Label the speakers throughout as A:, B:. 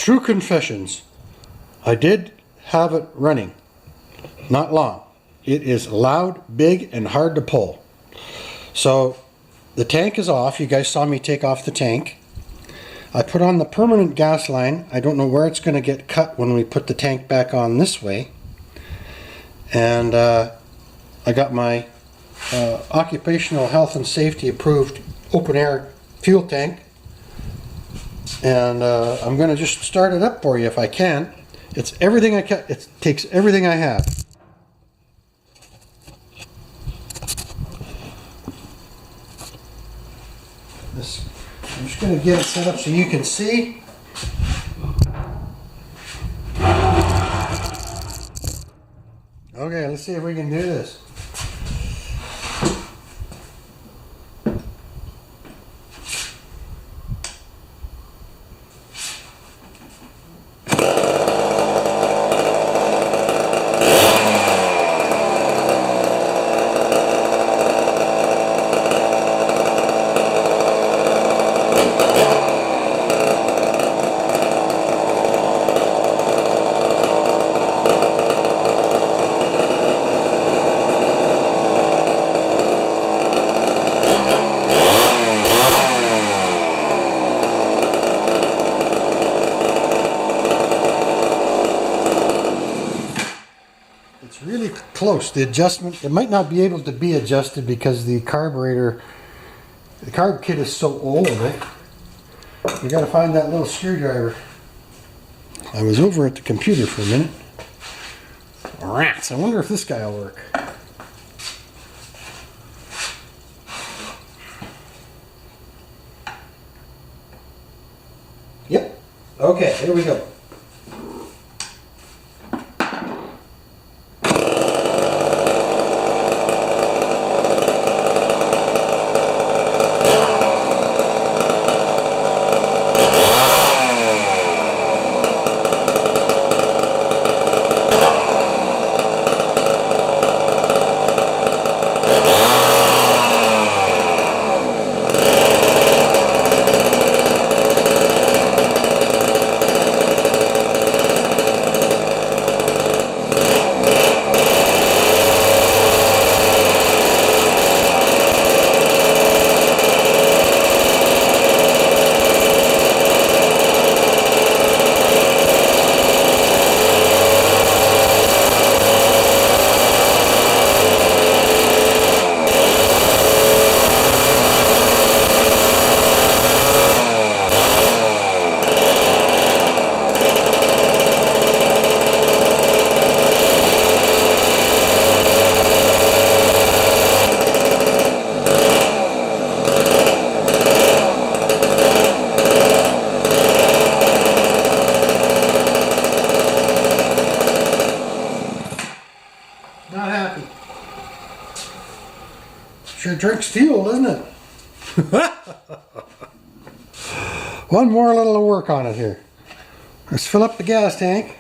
A: True confessions. I did have it running. Not long. It is loud, big, and hard to pull. So the tank is off. You guys saw me take off the tank. I put on the permanent gas line. I don't know where it's going to get cut when we put the tank back on this way. And I got my occupational health and safety approved open air fuel tank. And I'm going to just start it up for you if I can. It's everything I can. It takes everything I have. I'm just going to get it set up so you can see. Okay, let's see if we can do this. Really close. The adjustment, it might not be able to be adjusted because the carburetor, the carb kit is so old, right? You got to find that little screwdriver. I was over at the computer for a minute. Rats, I wonder if this guy will work. Yep. Okay, here we go. Not happy. Sure drinks fuel, doesn't it? One more little work on it here. Let's fill up the gas tank.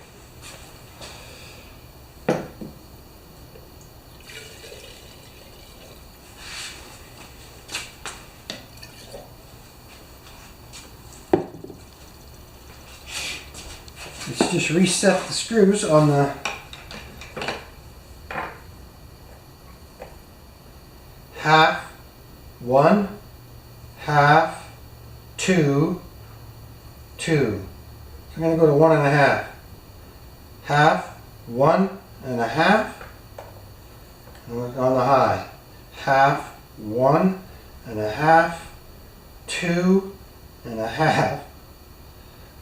A: Let's just reset the screws on the half, 1, half, 2, 2. So I'm going to go to 1.5. Half, 1.5. And we're on the high. Half, 1.5, 2.5.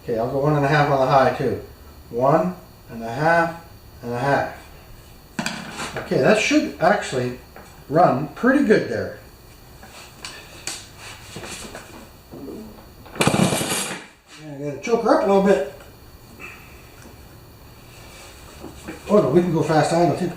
A: Okay, I'll go 1.5 on the high too. 1.5 and a half. Okay, that should actually run pretty good there. I gotta choke her up a little bit. Oh no, we can go fast idle too.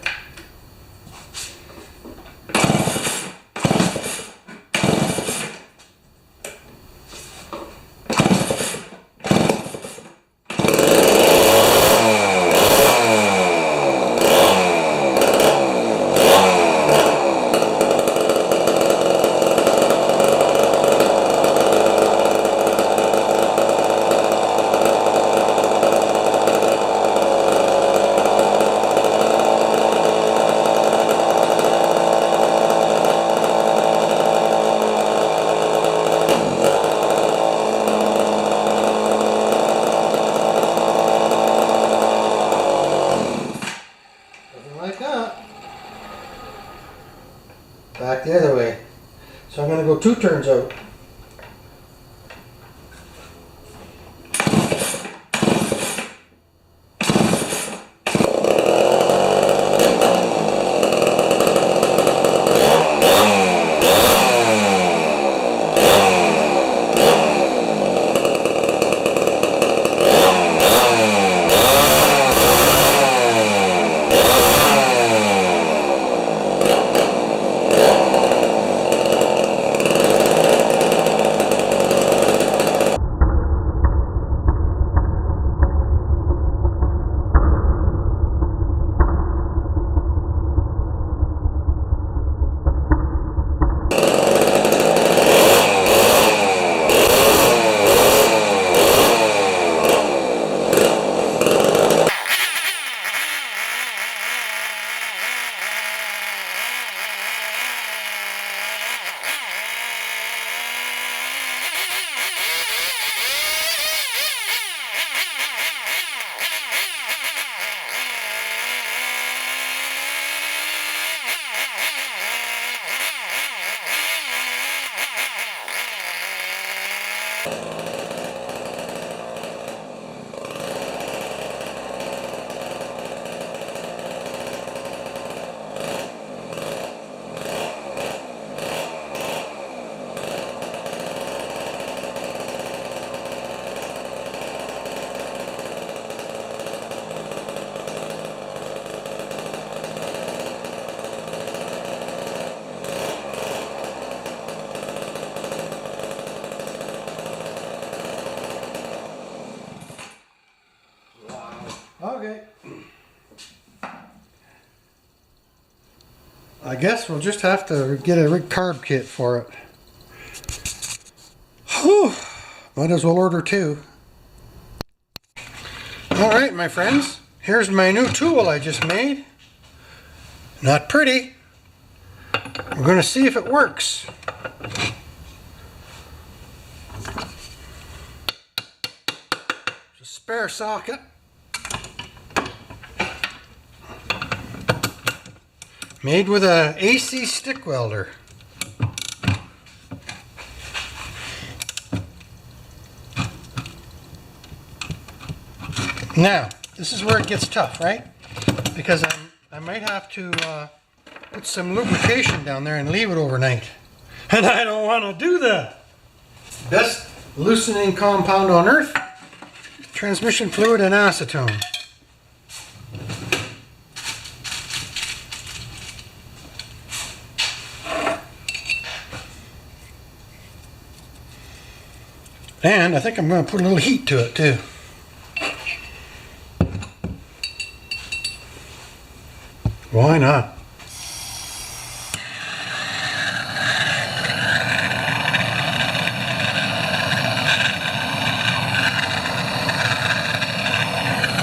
A: go 2 turns out. Okay. I guess we'll just have to get a rig carb kit for it. Whew. Might as well order 2. Alright, my friends. Here's my new tool I just made. Not pretty. We're going to see if it works. There's a spare socket. Made with a AC stick welder. Now, this is where it gets tough, right? Because I might have to put some lubrication down there and leave it overnight. And I don't want to do that. Best loosening compound on earth, transmission fluid and acetone. And I think I'm going to put a little heat to it too. Why not?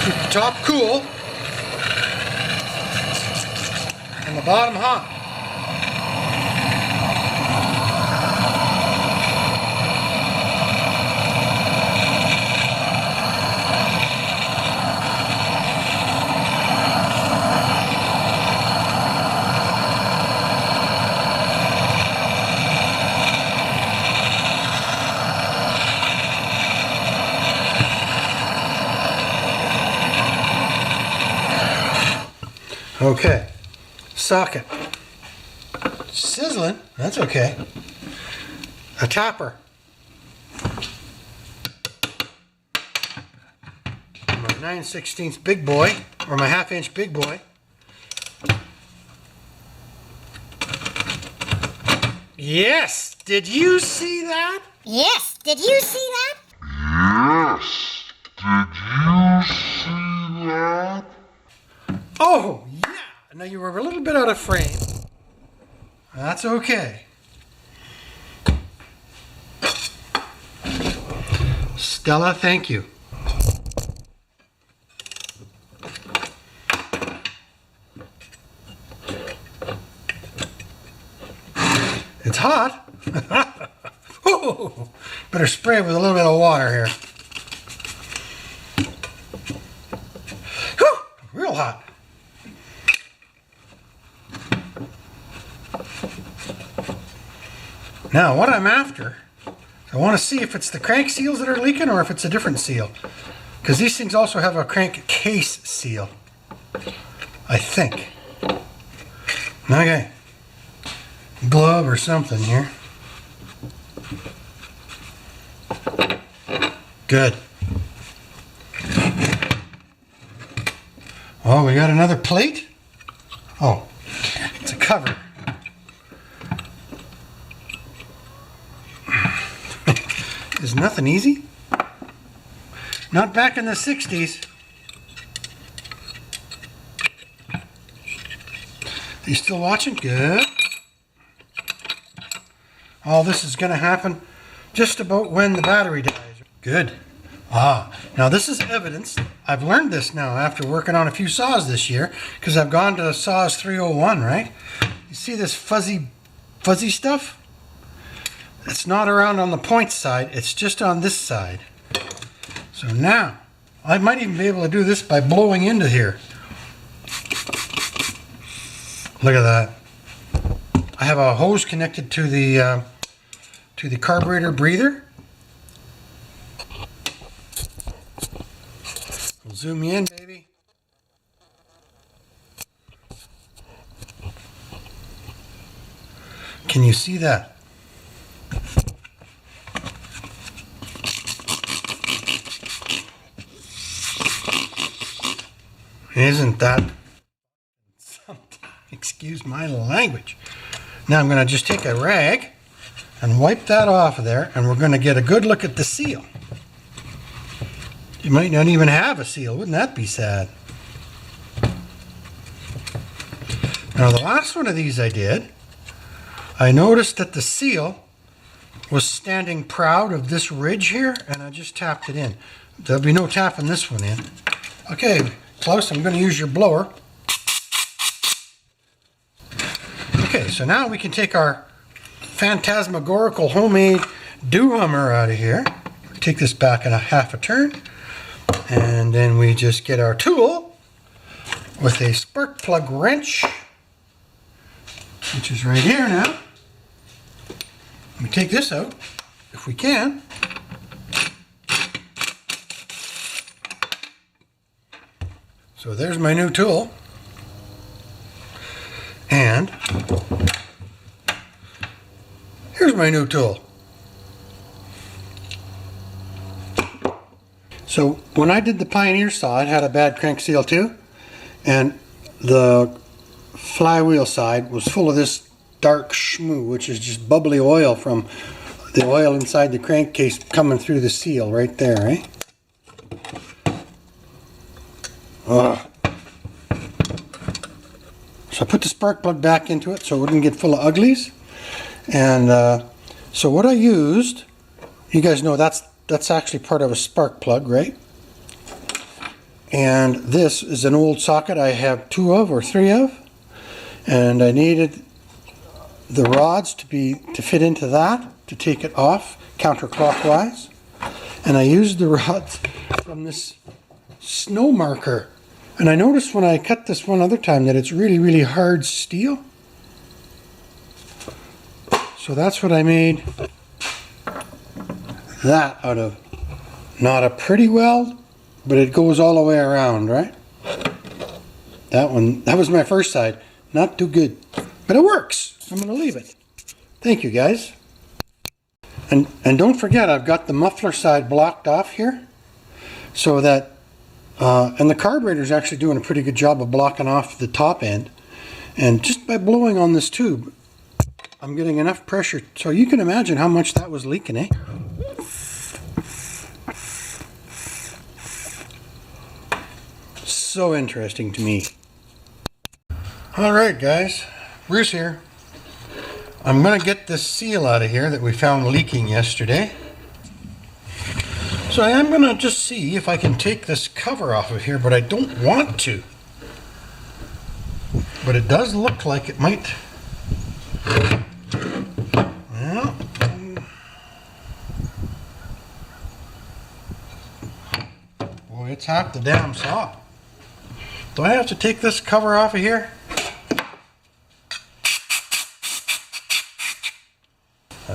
A: Keep the top cool and the bottom hot. Okay, socket, sizzling, that's okay. A topper, my 9/16 big boy, or my 1/2 inch big boy. Yes, did you see that?
B: Yes, did you see that?
C: Yes, did you see that?
A: Oh, yeah. Now you were a little bit out of frame. That's okay. Stella, thank you. It's hot. Ooh, better spray it with a little bit of water here. Whew, real hot. Now what I'm after, I want to see if it's the crank seals that are leaking or if it's a different seal. Because these things also have a crank case seal, I think. Okay, glove or something here. Good. Oh, we got another plate? Oh, it's a cover. Is nothing easy? Not back in the 60s. Are you still watching? Good. All this is going to happen just about when the battery dies. Good. Now this is evidence. I've learned this now after working on a few saws this year because I've gone to saws 301, right? You see this fuzzy stuff? It's not around on the point side, it's just on this side. So now, I might even be able to do this by blowing into here. Look at that. I have a hose connected to the carburetor breather. We'll zoom you in, baby. Can you see that? Isn't that something? Excuse my language. Now I'm going to just take a rag and wipe that off of there, and we're going to get a good look at the seal. You might not even have a seal. Wouldn't that be sad? Now the last one of these I did, I noticed that the seal was standing proud of this ridge here, and I just tapped it in. There'll be no tapping this one in. Okay, Klaus, I'm going to use your blower. Okay, so now we can take our phantasmagorical homemade do-hummer out of here. Take this back in a half a turn. And then we just get our tool with a spark plug wrench, which is right here now. We take this out, if we can. So there's my new tool. And here's my new tool. So when I did the Pioneer saw, it had a bad crank seal too. And the flywheel side was full of this dark schmoo, which is just bubbly oil from the oil inside the crankcase coming through the seal right there, right? Ugh. So I put the spark plug back into it so it wouldn't get full of uglies. And so what I used, you guys know that's actually part of a spark plug, right? And this is an old socket I have 2 of or 3 of. And I needed the rods to fit into that, to take it off counterclockwise. And I used the rods from this snow marker. And I noticed when I cut this one other time that it's really, really hard steel. So that's what I made that out of. Not a pretty weld, but it goes all the way around, right? That was my first side. Not too good, but it works. I'm going to leave it. Thank you, guys. And don't forget, I've got the muffler side blocked off here, so that and the carburetor is actually doing a pretty good job of blocking off the top end. And just by blowing on this tube, I'm getting enough pressure, so you can imagine how much that was leaking, eh? So interesting to me. Alright guys, Bruce here. I'm going to get this seal out of here that we found leaking yesterday. So I am going to just see if I can take this cover off of here, but I don't want to. But it does look like it might. Well, boy, it's half the damn saw. Do I have to take this cover off of here?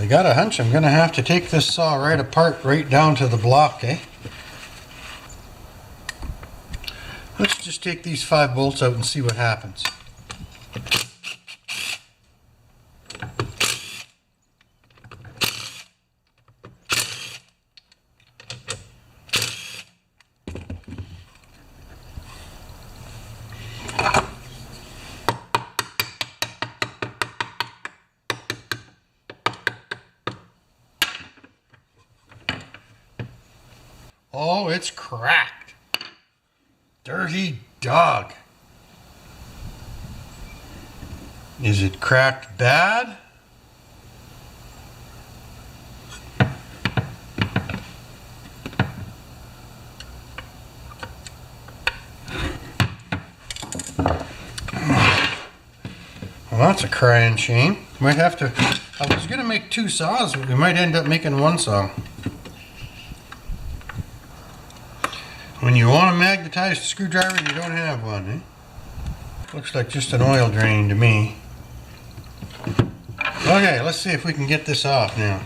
A: I got a hunch I'm going to have to take this saw right apart, right down to the block, eh? Let's just take these 5 bolts out and see what happens. Oh, it's cracked. Dirty dog. Is it cracked bad? Well, that's a crying shame. Might have to. I was going to make 2 saws, but we might end up making 1 saw. When you want a magnetized screwdriver, you don't have one, eh? Looks like just an oil drain to me. Okay, let's see if we can get this off now.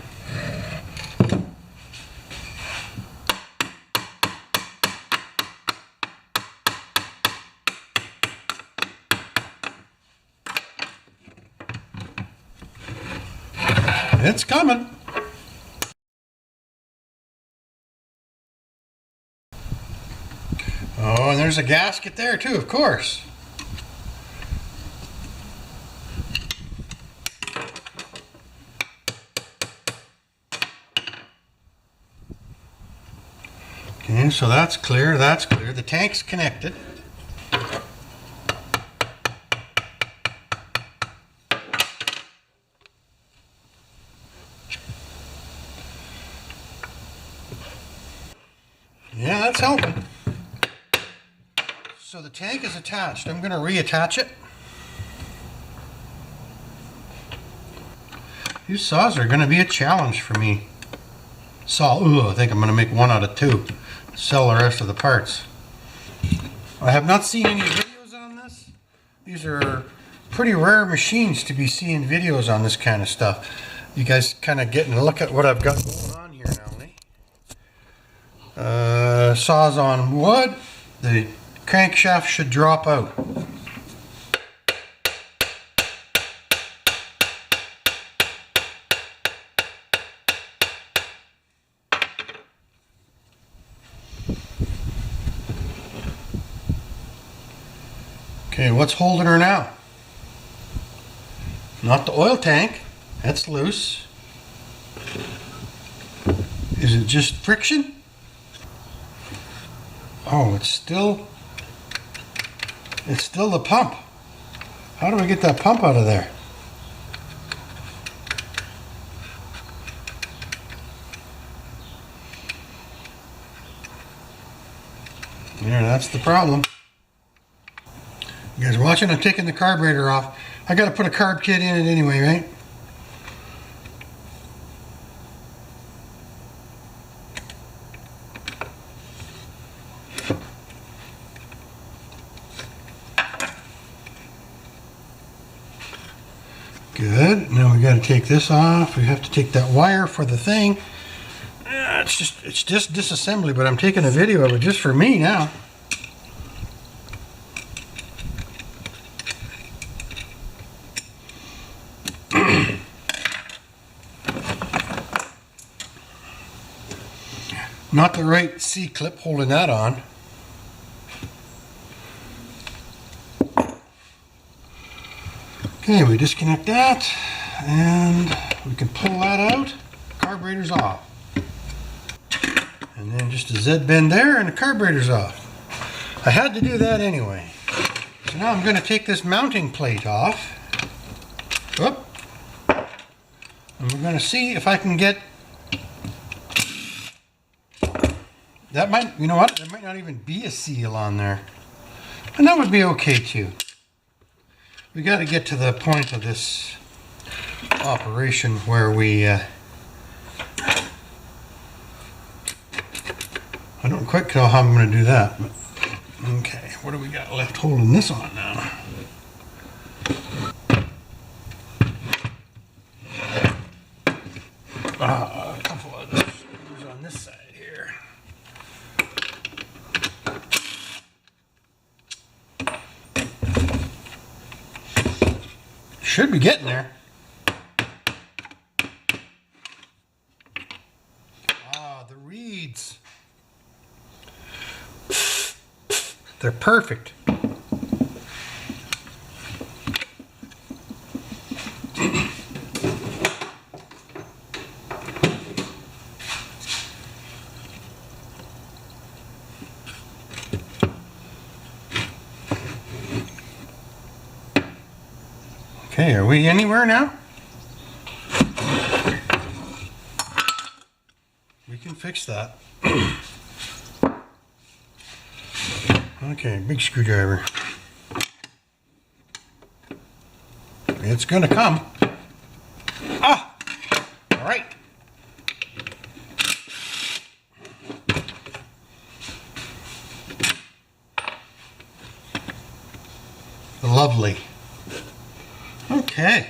A: It's coming. Oh, and there's a gasket there too, of course. Okay, so that's clear, that's clear. The tank's connected. Yeah, that's helping. So the tank is attached. I'm going to reattach it. These saws are going to be a challenge for me. I think I'm going to make 1 out of 2. Sell the rest of the parts. I have not seen any videos on this. These are pretty rare machines to be seeing videos on this kind of stuff. You guys kind of getting a look at what I've got going on here now, eh? Saws on wood. The crankshaft should drop out. Okay, what's holding her now? Not the oil tank. That's loose. Is it just friction? Oh, it's still the pump. How do I get that pump out of there? There, that's the problem. You guys watching? I'm taking the carburetor off. I got to put a carb kit in it anyway, right? Good. Now we got to take this off. We have to take that wire for the thing. It's just disassembly, but I'm taking a video of it just for me now. Not the right C-clip holding that on. Okay, we disconnect that and we can pull that out. Carburetor's off. And then just a Z bend there and the carburetor's off. I had to do that anyway. So now I'm going to take this mounting plate off. Whoop. And we're going to see if I can get that might, you know what? There might not even be a seal on there. And that would be okay too. We got to get to the point of this operation where we I don't quite know how I'm going to do that. But, okay, what do we got left holding this on now? should be getting there. Ah, the reeds. They're perfect. Okay, are we anywhere now? We can fix that. Okay, big screwdriver. It's gonna come. Ah! All right. Lovely. Okay.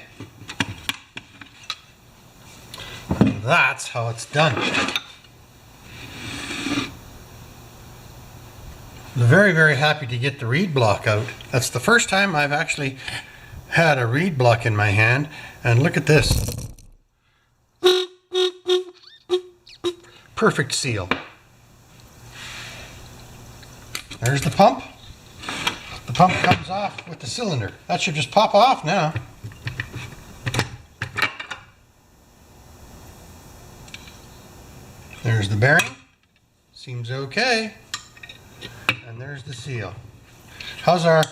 A: That's how it's done. I'm very, very happy to get the reed block out. That's the first time I've actually had a reed block in my hand. And look at this. Perfect seal. There's the pump. The pump comes off with the cylinder. That should just pop off now. There's the bearing. Seems okay. And there's the seal. How's our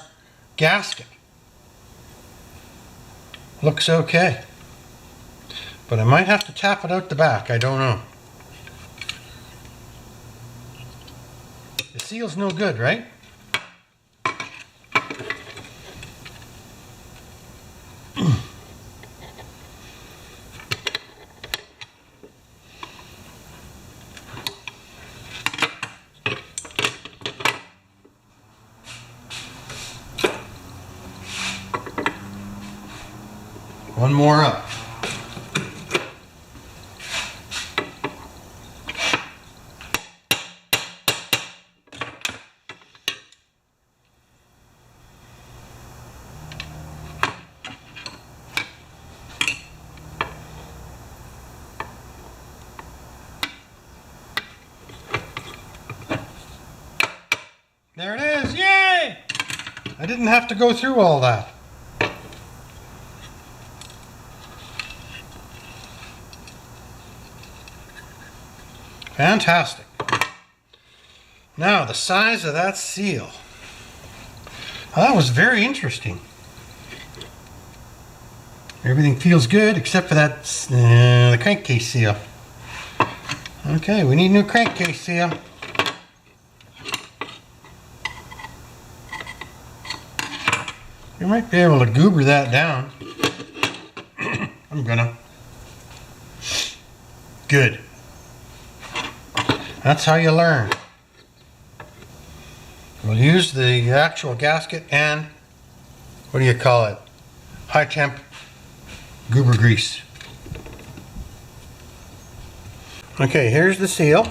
A: gasket? Looks okay. But I might have to tap it out the back. I don't know. The seal's no good, right? One more up. There it is, yay! I didn't have to go through all that. Fantastic. Now, the size of that seal. Well, that was very interesting. Everything feels good except for that the crankcase seal. Okay, we need a new crankcase seal. You might be able to goober that down. I'm gonna. Good. That's how you learn. We'll use the actual gasket and, what do you call it? High temp goober grease. Okay, here's the seal.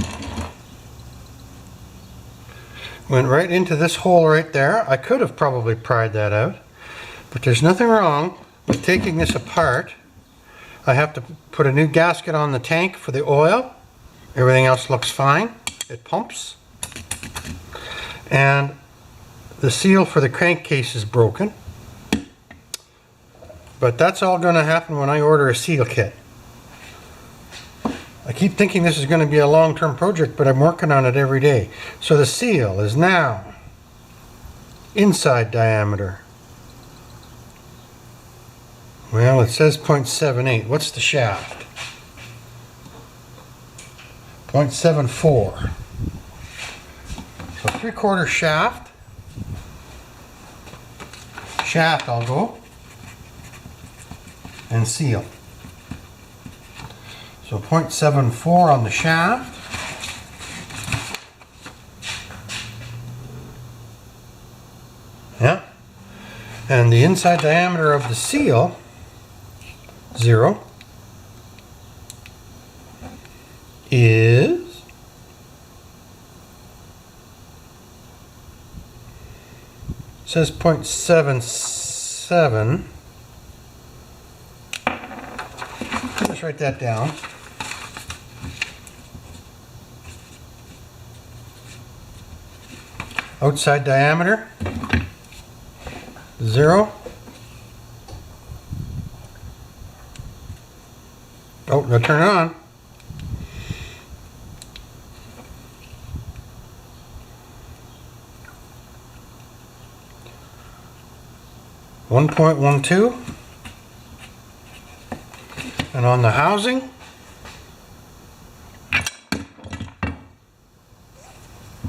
A: Went right into this hole right there. I could have probably pried that out, but there's nothing wrong with taking this apart. I have to put a new gasket on the tank for the oil. Everything else looks fine. It pumps. And the seal for the crankcase is broken. But that's all going to happen when I order a seal kit. I keep thinking this is going to be a long-term project, but I'm working on it every day. So the seal is now inside diameter. Well, it says 0.78. What's the shaft? 0.74. So 3/4 shaft. Shaft I'll go. And seal. So 0.74 on the shaft. Yeah. And the inside diameter of the seal, 0, is says 0.77. let's write that down. Outside diameter, 0. Oh, gotta turn it on. .12, and on the housing,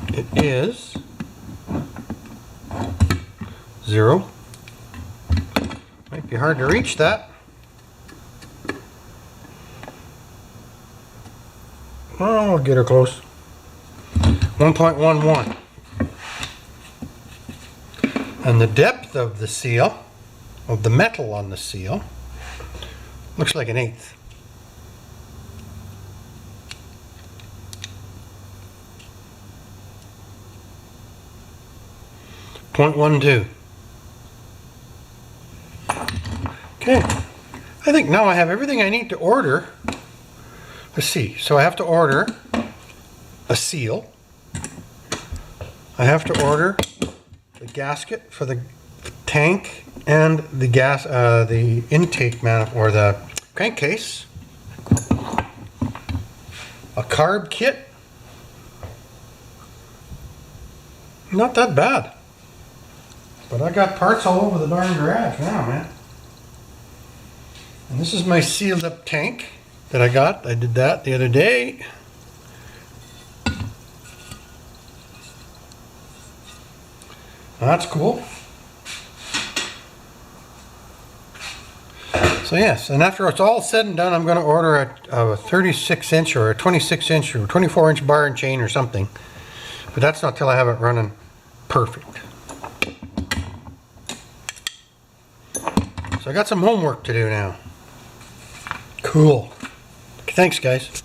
A: it is 0. Might be hard to reach that. Well, we'll get her close. 1.11. And the depth of the seal, of the metal on the seal, looks like 1/8. .12. Okay, I think now I have everything I need to order. Let's see, so I have to order a seal. I have to order the gasket for the tank and the the intake manifold, or the crankcase. A carb kit. Not that bad. But I got parts all over the darn garage now, man. And this is my sealed up tank that I got. I did that the other day. That's cool. So yes, and after it's all said and done, I'm going to order a 36-inch or a 26-inch or 24-inch bar and chain or something. But that's not till I have it running perfect. So I got some homework to do now. Cool. Thanks, guys.